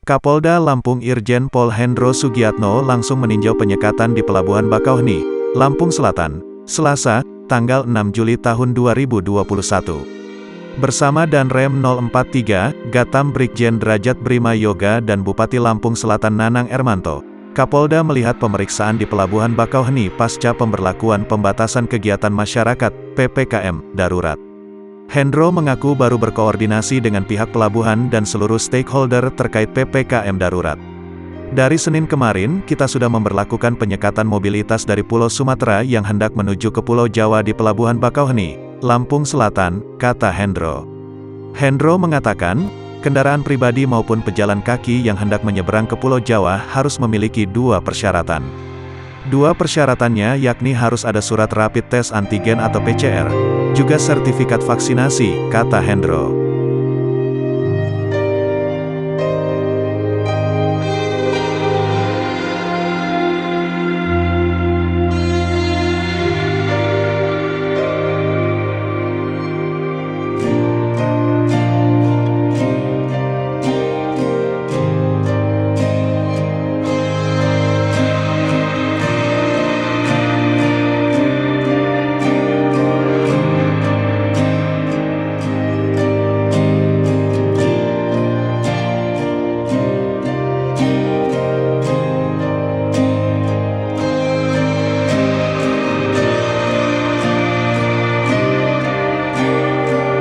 Kapolda Lampung Irjen Pol Hendro Sugiatno langsung meninjau penyekatan di Pelabuhan Bakauheni, Lampung Selatan, Selasa, tanggal 6 Juli tahun 2021. Bersama Danrem 043, Gatam Brigjen Derajat Brima Yoga dan Bupati Lampung Selatan Nanang Ermanto, Kapolda melihat pemeriksaan di Pelabuhan Bakauheni pasca pemberlakuan pembatasan kegiatan masyarakat, PPKM, darurat. Hendro mengaku baru berkoordinasi dengan pihak pelabuhan dan seluruh stakeholder terkait PPKM darurat. Dari Senin kemarin, kita sudah memberlakukan penyekatan mobilitas dari Pulau Sumatera yang hendak menuju ke Pulau Jawa di Pelabuhan Bakauheni, Lampung Selatan, kata Hendro. Hendro mengatakan, kendaraan pribadi maupun pejalan kaki yang hendak menyeberang ke Pulau Jawa harus memiliki dua persyaratan. Dua persyaratannya yakni harus ada surat rapid test antigen atau PCR, juga sertifikat vaksinasi, kata Hendro.